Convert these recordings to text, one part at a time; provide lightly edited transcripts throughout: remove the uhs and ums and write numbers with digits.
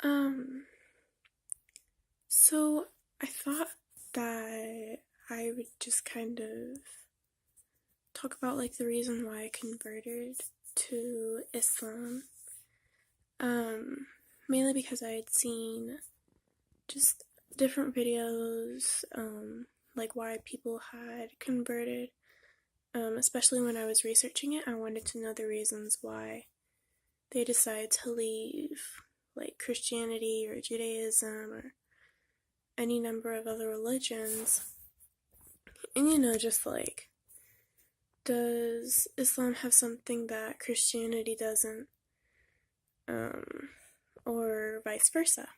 Um, so I thought that I would just kind of talk about like the reason why I converted to Islam. Um, Mainly because I had seen just different videos, like why people had converted. Especially when I was researching it, I wanted to know the reasons why they decided to leave like Christianity or Judaism or any number of other religions. And just like, does Islam have something that Christianity doesn't? Um, or vice versa.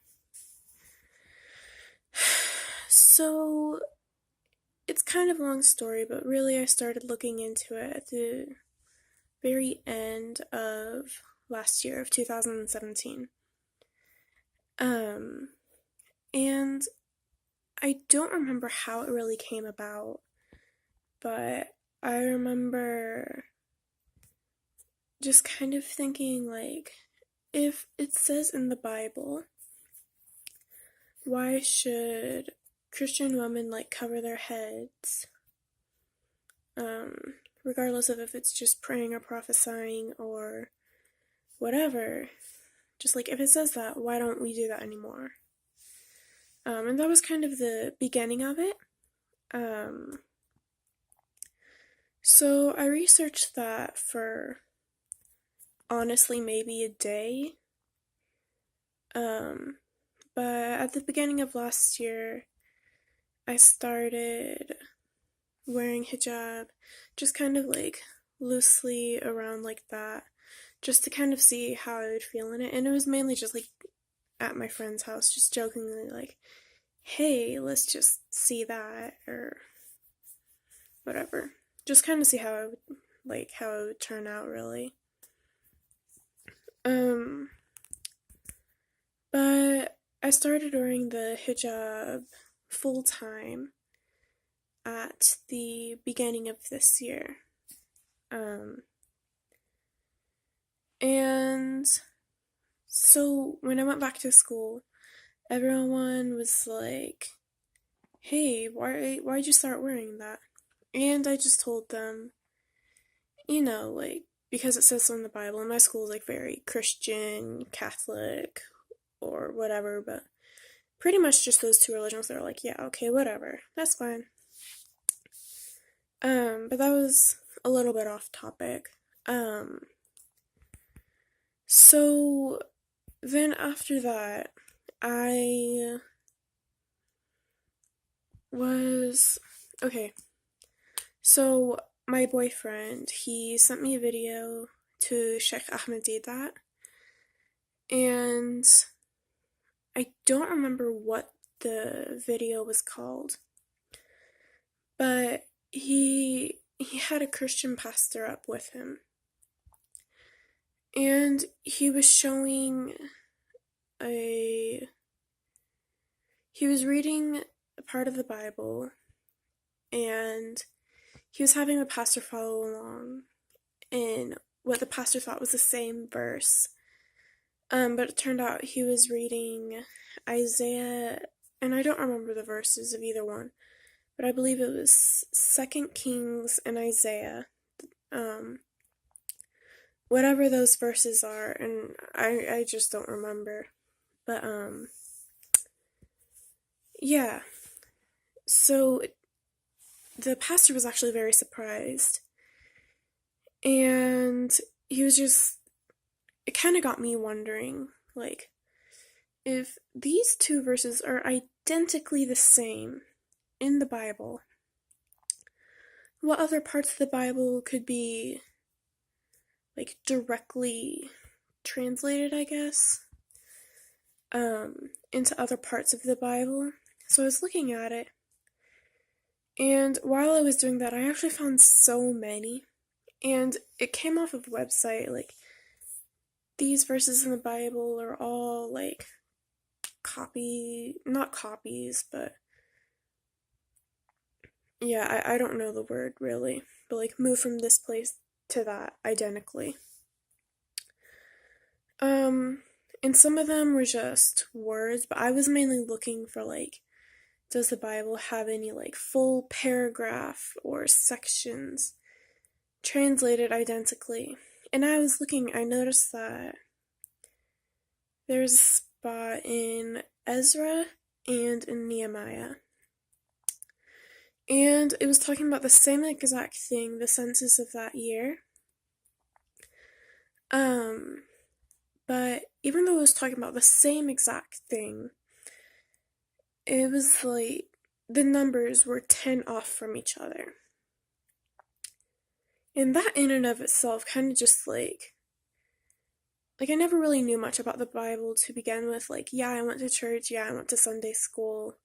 So it's kind of a long story, but really I started looking into it at the very end of last year of 2017. Um, and I don't remember how it really came about, but I remember just kind of thinking, like, if it says in the Bible, why should Christian women like cover their heads? Regardless of if it's just praying or prophesying or whatever. Just like if it says that, why don't we do that anymore? And that was kind of the beginning of it. Um, so I researched that for honestly maybe a day. Um, but at the beginning of last year, I started wearing hijab, just kind of like loosely around like that, just to kind of see how I would feel in it. And it was mainly just like at my friend's house, just jokingly like, hey, let's just see that or whatever. Just kind of see how it would turn out really. Um, but I started wearing the hijab full time at the beginning of this year. Um, and so when I went back to school, everyone was like, "Hey, why'd you start wearing that?" And I just told them, like because it says so in the Bible, and my school is like very Christian, Catholic, or whatever, but pretty much just those two religions. They're like, yeah, okay, whatever, that's fine. But that was a little bit off topic. Um, so then after that, I was okay. So my boyfriend, he sent me a video to Sheikh Ahmed Deedat, and I don't remember what the video was called, but he had a Christian pastor up with him, and a he was reading a part of the Bible, and he was having the pastor follow along in what the pastor thought was the same verse. But it turned out he was reading Isaiah, and I don't remember the verses of either one, but I believe it was Second Kings and Isaiah. Um, Whatever those verses are, and I just don't remember. But yeah. So the pastor was actually very surprised, and he was just it kind of got me wondering, like, if these two verses are identically the same in the Bible, what other parts of the Bible could be, like, directly translated, I guess, into other parts of the Bible? So I was looking at it, and while I was doing that, I actually found so many, and it came off of a website, like, these verses in the Bible are all, like, not copies, but yeah, I don't know the word really, but like move from this place to that identically. Um, And some of them were just words, but I was mainly looking for like, does the Bible have any like full paragraph or sections translated identically? And I was looking, I noticed that there's a spot in Ezra and in Nehemiah. And it was talking about the same exact thing, the census of that year. But even though it was talking about the same exact thing, it was like the numbers were 10 off from each other. And that in and of itself kind of just like I never really knew much about the Bible to begin with. Like, yeah, I went to church, yeah, I went to Sunday school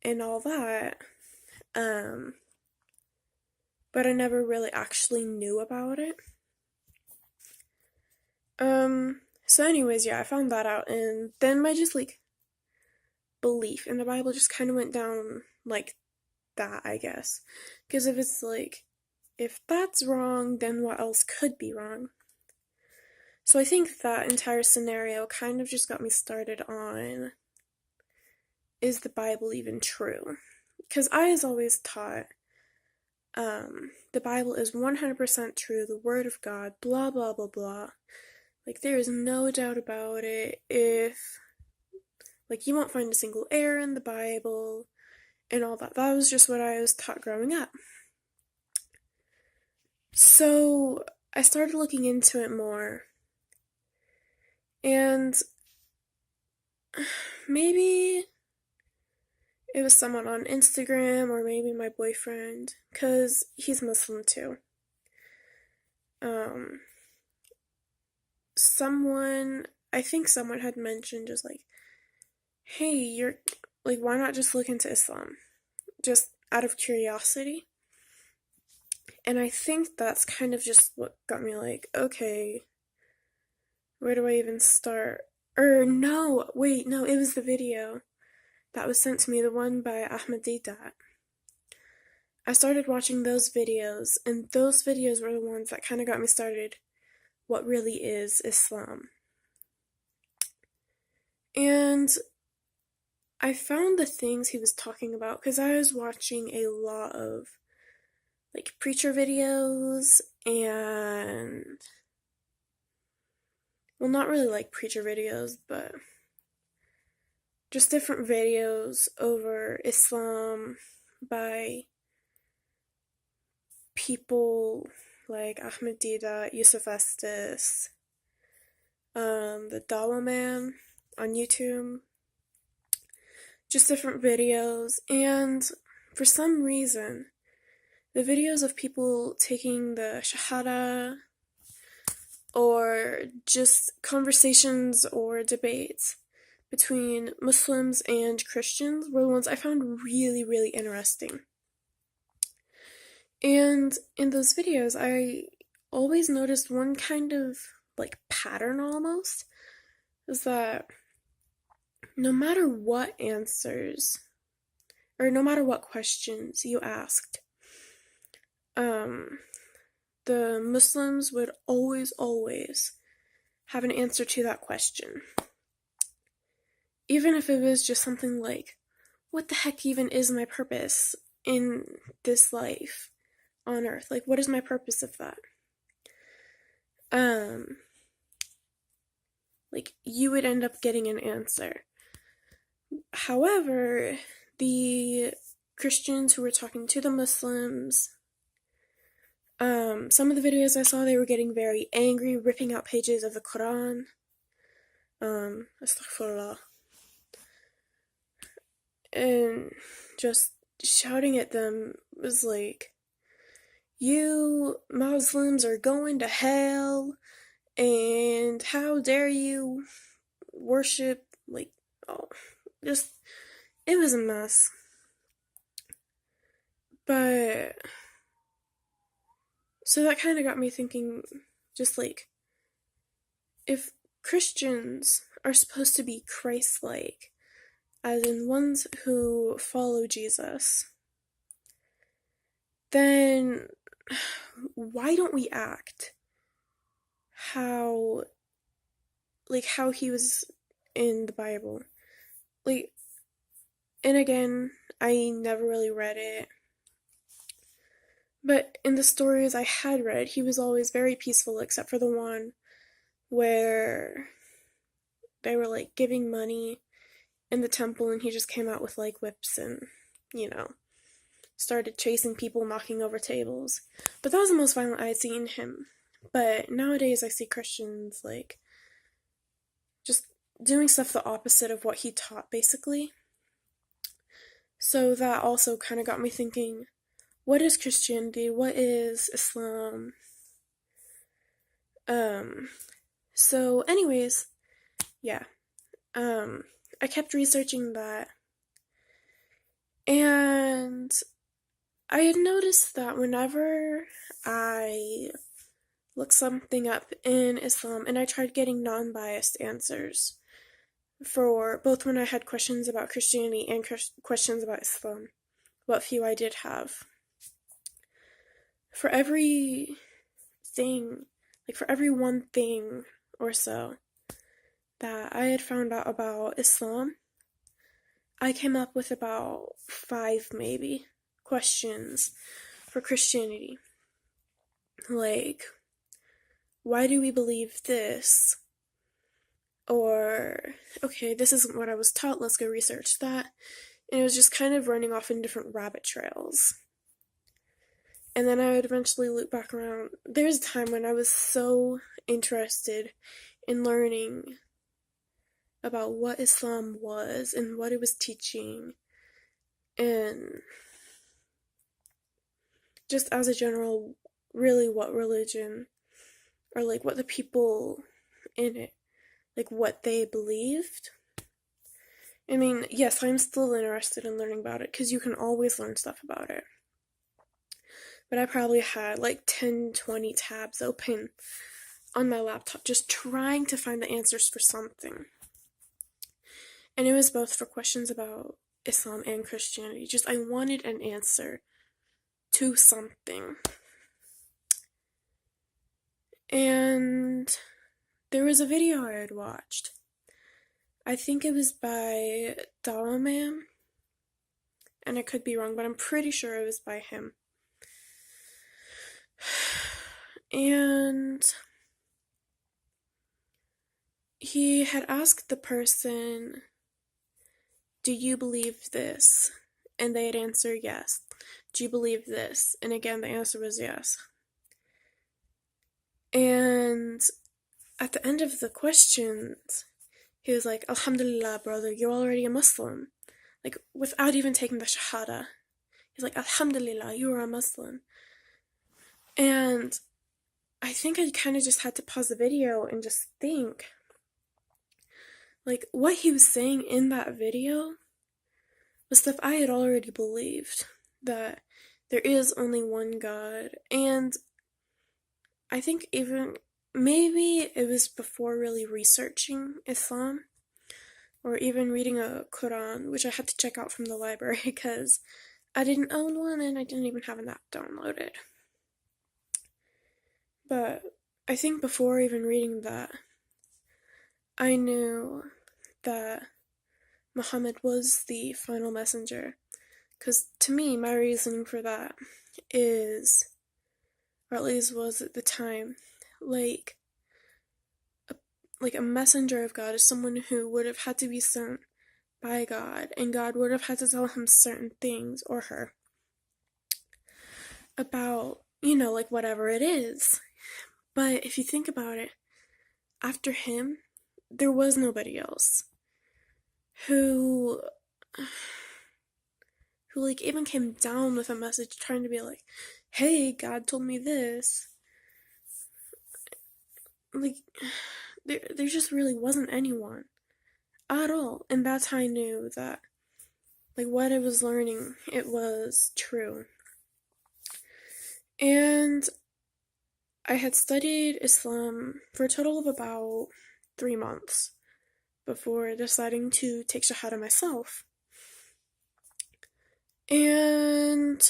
and all that. But I never really actually knew about it. So anyways, yeah, I found that out, and then my just like belief in the Bible just kind of went down like that, I guess. Because if it's like, if that's wrong, then what else could be wrong? So I think that entire scenario kind of just got me started on, is the Bible even true? Because I was always taught the Bible is 100% true, the Word of God, blah, blah, blah, blah. Like, there is no doubt about it. You won't find a single error in the Bible and all that. That was just what I was taught growing up. So, I started looking into it more. And maybe it was someone on Instagram or maybe my boyfriend, because he's Muslim too. I think someone had mentioned just like, hey, you're like, why not just look into Islam? Just out of curiosity. And I think that's kind of just what got me like, okay, where do I even start? Or no, wait, no, it was the video that was sent to me, the one by Ahmed Deedat. I started watching those videos, and those videos were the ones that kind of got me started. What really is Islam? And I found the things he was talking about because I was watching a lot of like preacher videos and, well, not really like preacher videos, but just different videos over Islam by people like Ahmed Deedat, Yusuf Estes, the Dawah Man on YouTube, just different videos, and for some reason, the videos of people taking the Shahada or just conversations or debates between Muslims and Christians were the ones I found really, really interesting. And in those videos, I always noticed one kind of like pattern almost, is that no matter what answers or no matter what questions you asked, the Muslims would always have an answer to that question. Even if it was just something like, what the heck even is my purpose in this life on earth? Like, what is my purpose of that? You would end up getting an answer. However, the Christians who were talking to the Muslims, some of the videos I saw, they were getting very angry, ripping out pages of the Quran. Astaghfirullah. And just shouting at them was like, you Muslims are going to hell, and how dare you worship, just, it was a mess. But, so that kind of got me thinking, just like, if Christians are supposed to be Christ-like, as in ones who follow Jesus, then why don't we act how like how he was in the Bible. Like, and again, I never really read it, but in the stories I had read, he was always very peaceful, except for the one where they were like giving money in the temple and he just came out with like whips and, you know, started chasing people, knocking over tables. But that was the most violent I had seen him. But nowadays I see Christians like just doing stuff the opposite of what he taught, basically. So that also kind of got me thinking, what is Christianity? What is Islam? Um, so anyways, yeah. I kept researching that, and I had noticed that whenever I looked something up in Islam and I tried getting non-biased answers for both when I had questions about Christianity and questions about Islam, what few I did have, for every thing, like for every one thing or so that I had found out about Islam, I came up with about 5 maybe questions for Christianity. Like, why do we believe this? Or, okay, this isn't what I was taught, let's go research that. And it was just kind of running off in different rabbit trails. And then I would eventually loop back around. There's a time when I was so interested in learning about what Islam was and what it was teaching, and just as a general, really what religion, or like what the people in it, like what they believed. I mean, yes, I'm still interested in learning about it because you can always learn stuff about it. But I probably had like 10, 20 tabs open on my laptop just trying to find the answers for something. And it was both for questions about Islam and Christianity. Just I wanted an answer to something. And there was a video I had watched. I think it was by Dalaman, and I could be wrong, but I'm pretty sure it was by him. And he had asked the person, do you believe this? And they had answered yes. Do you believe this? And again, the answer was yes. And at the end of the questions, he was like, Alhamdulillah, brother, you're already a Muslim. Like, without even taking the Shahada. He's like, Alhamdulillah, you are a Muslim. And I think I kind of just had to pause the video and just think, like, what he was saying in that video was stuff I had already believed, that there is only one God. And I think even maybe it was before really researching Islam, or even reading a Quran, which I had to check out from the library because I didn't own one and I didn't even have an app downloaded. But I think before even reading that, I knew that Muhammad was the final messenger. Because to me, my reasoning for that is, or at least was at the time, like a messenger of God is someone who would have had to be sent by God, and God would have had to tell him certain things, or her, about, like whatever it is. But if you think about it, after him, there was nobody else who like even came down with a message trying to be like, hey, God told me this. Like, there just really wasn't anyone at all. And that's how I knew that, like, what I was learning, it was true. And I had studied Islam for a total of about 3 months before deciding to take Shahada myself. And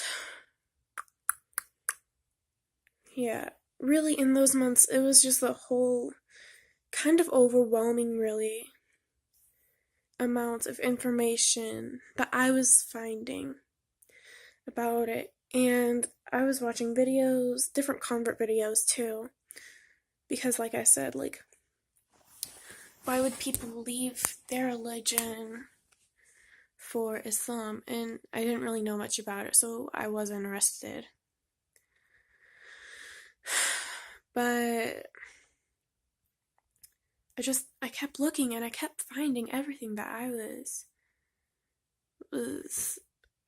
yeah, really in those months, it was just the whole kind of overwhelming, really, amounts of information that I was finding about it. And I was watching videos, different convert videos too, because like I said, like, why would people leave their religion for Islam? And I didn't really know much about it, so I was interested. But I kept looking and I kept finding everything that I was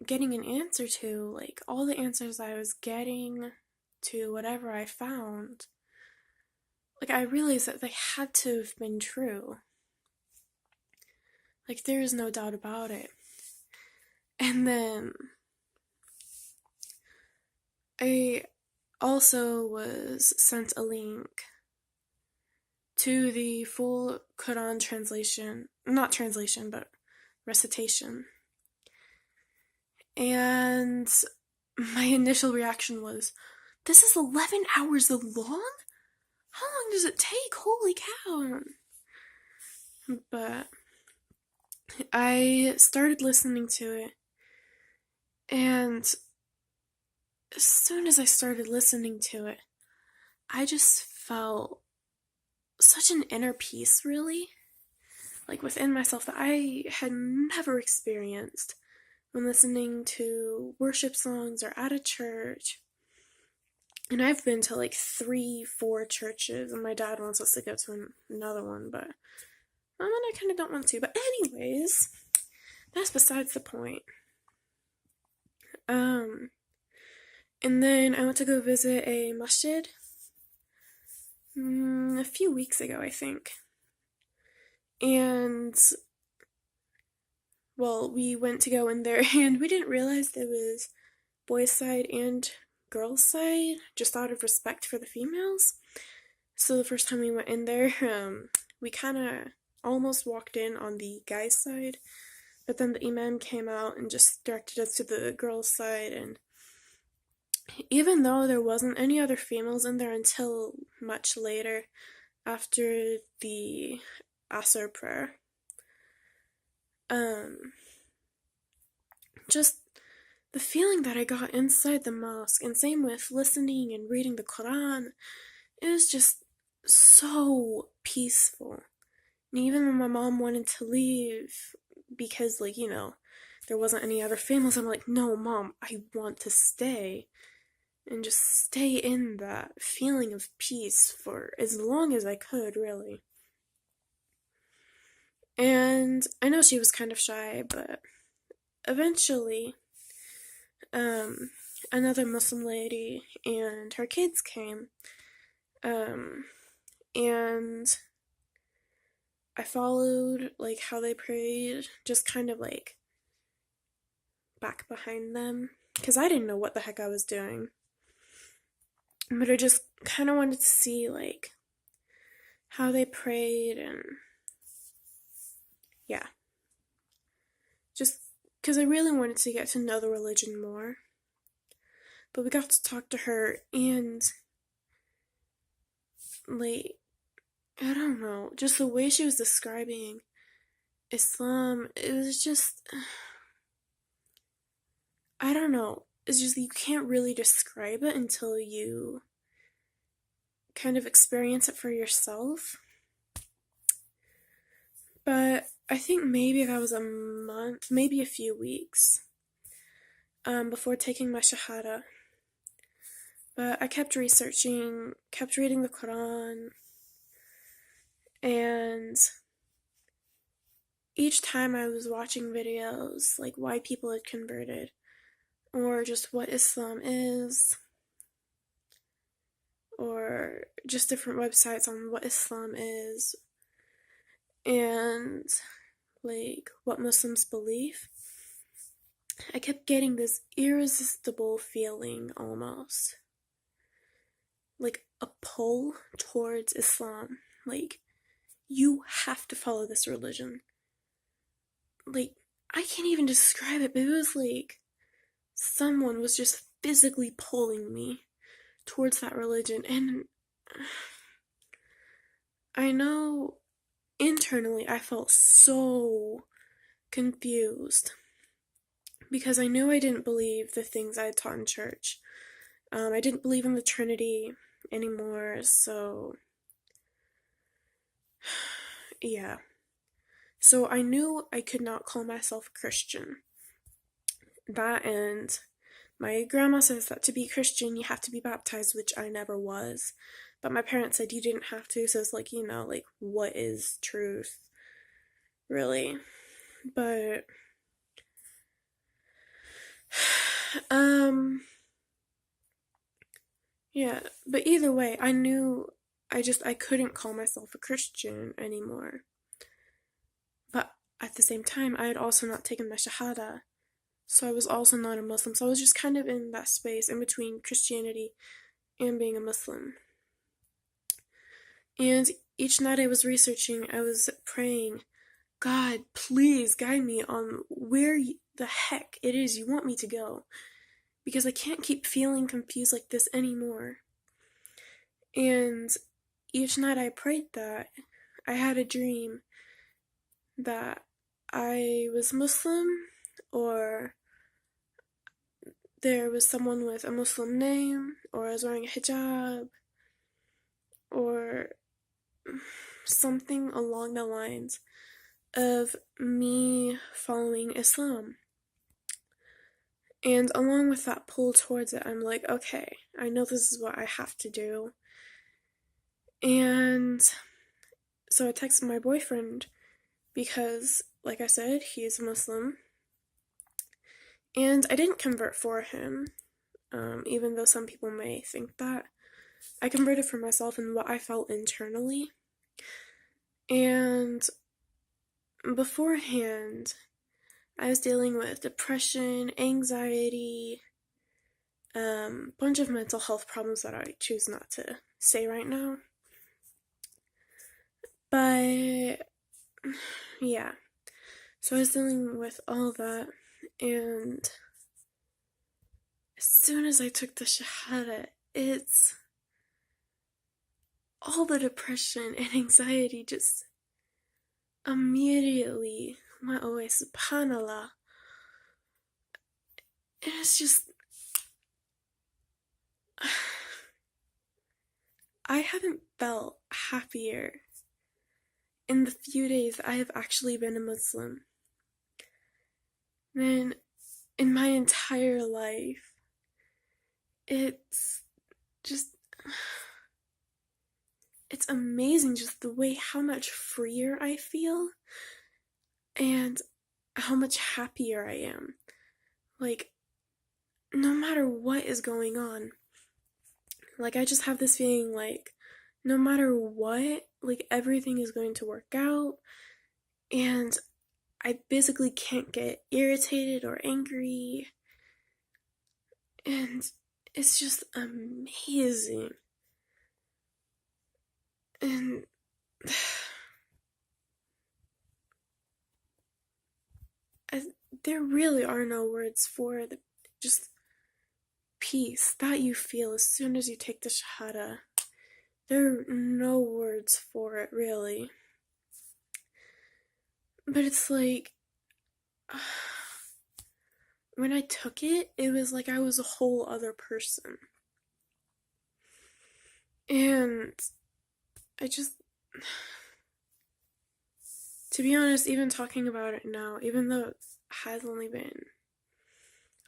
getting an answer to, like all the answers I was getting to whatever I found. Like, I realized that they had to have been true. Like, there is no doubt about it. And then I also was sent a link to the full Quran translation, not translation, but recitation. And my initial reaction was, this is 11 hours long? How long does it take? Holy cow. But I started listening to it, and as soon as I started listening to it, I just felt such an inner peace, really, like within myself, that I had never experienced when listening to worship songs or at a church. And I've been to like 3-4 churches, and my dad wants us to go to another one, but I kind of don't want to. But anyways, that's besides the point. And then I went to go visit a masjid a few weeks ago, I think. And, well, we went to go in there, and we didn't realize there was boys' side and girls' side, just out of respect for the females. So the first time we went in there, we kind of almost walked in on the guys' side, but then the imam came out and just directed us to the girls' side. And even though there wasn't any other females in there until much later, after the Asr prayer, just the feeling that I got inside the mosque, and same with listening and reading the Quran, it was just so peaceful. And even when my mom wanted to leave because, like, there wasn't any other females, I'm like, no, Mom, I want to stay. And just stay in that feeling of peace for as long as I could, really. And I know she was kind of shy, but eventually, another Muslim lady and her kids came, and I followed, like, how they prayed, just kind of, like, back behind them, because I didn't know what the heck I was doing. But I just kind of wanted to see, like, how they prayed, and yeah. Just because I really wanted to get to know the religion more. But we got to talk to her, and, like, I don't know, just the way she was describing Islam, it was just, I don't know, it's just you can't really describe it until you kind of experience it for yourself. But I think maybe that was a month, maybe a few weeks, before taking my Shahada. But I kept researching, kept reading the Quran, and each time I was watching videos, like why people had converted, or just what Islam is, or just different websites on what Islam is, and, like, what Muslims believe, I kept getting this irresistible feeling, almost. Like a pull towards Islam. Like, you have to follow this religion. Like, I can't even describe it, but it was like someone was just physically pulling me towards that religion. And I know internally I felt so confused because I knew I didn't believe the things I had taught in church. I didn't believe in the Trinity anymore, so yeah. So I knew I could not call myself a Christian. That, and my grandma says that to be Christian, you have to be baptized, which I never was. But my parents said you didn't have to, so it's like, like, what is truth, really? But, yeah, but either way, I knew I couldn't call myself a Christian anymore. But at the same time, I had also not taken my Shahada, so I was also not a Muslim. So I was just kind of in that space in between Christianity and being a Muslim. And each night I was researching, I was praying, God, please guide me on where the heck it is you want me to go. Because I can't keep feeling confused like this anymore. And each night I prayed that, I had a dream that I was Muslim, or there was someone with a Muslim name, or I was wearing a hijab, or something along the lines of me following Islam. And along with that pull towards it, I'm like, okay, I know this is what I have to do. And so I texted my boyfriend because, like I said, he's Muslim. And I didn't convert for him, even though some people may think that. I converted for myself and what I felt internally. And beforehand, I was dealing with depression, anxiety, bunch of mental health problems that I choose not to say right now. But yeah, so I was dealing with all that, and as soon as I took the Shahada, it's all the depression and anxiety just immediately went away. SubhanAllah. And it's just, I haven't felt happier in the few days I have actually been a Muslim than in my entire life. It's just, it's amazing just the way how much freer I feel and how much happier I am. Like, no matter what is going on, like, I just have this feeling like, no matter what, like, everything is going to work out, and I basically can't get irritated or angry, and it's just amazing. And there really are no words for the just peace that you feel as soon as you take the Shahada. There are no words for it, really. But it's like, when I took it, it was like I was a whole other person. And I just, to be honest, even talking about it now, even though it has only been,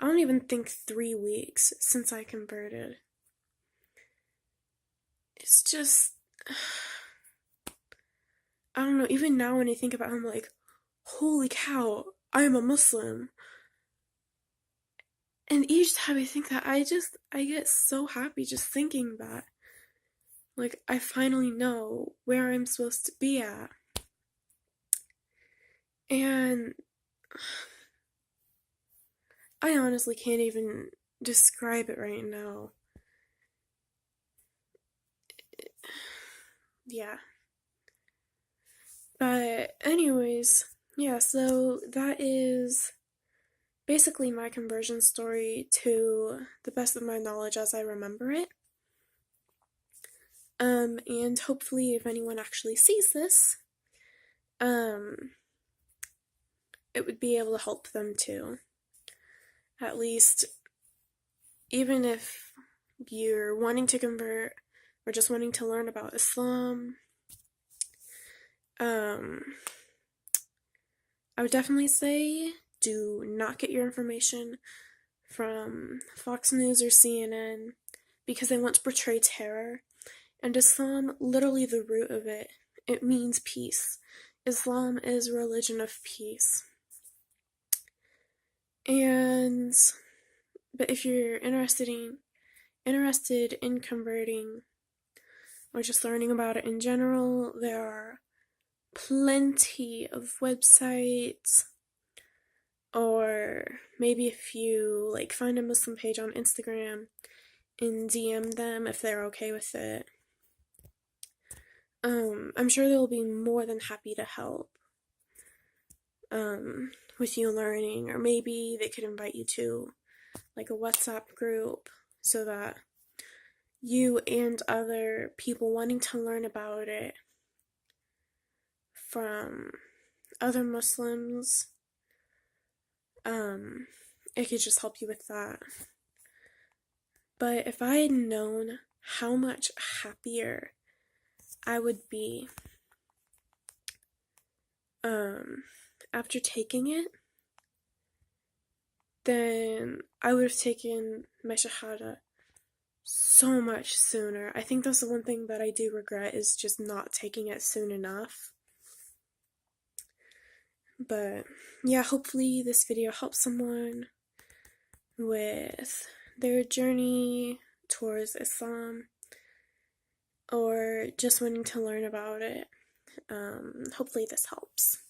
I don't even think 3 weeks since I converted, it's just, I don't know, even now when I think about it, I'm like, holy cow, I'm a Muslim. And each time I think that, I get so happy just thinking that. Like, I finally know where I'm supposed to be at. And I honestly can't even describe it right now. Yeah. But anyways, yeah, so that is basically my conversion story to the best of my knowledge as I remember it. And hopefully if anyone actually sees this, it would be able to help them too. At least, even if you're wanting to convert or just wanting to learn about Islam, I would definitely say do not get your information from Fox News or CNN because they want to portray terror. And Islam, literally the root of it, it means peace. Islam is a religion of peace. But if you're interested in converting or just learning about it in general, there are plenty of websites, or maybe if you like find a Muslim page on Instagram and DM them if they're okay with it. I'm sure they'll be more than happy to help with you learning, or maybe they could invite you to like a WhatsApp group so that you and other people wanting to learn about it from other Muslims, it could just help you with that. But if I had known how much happier I would be after taking it, then I would have taken my Shahada so much sooner. I think that's the one thing that I do regret, is just not taking it soon enough. But yeah, hopefully this video helps someone with their journey towards Islam or just wanting to learn about it. Hopefully this helps.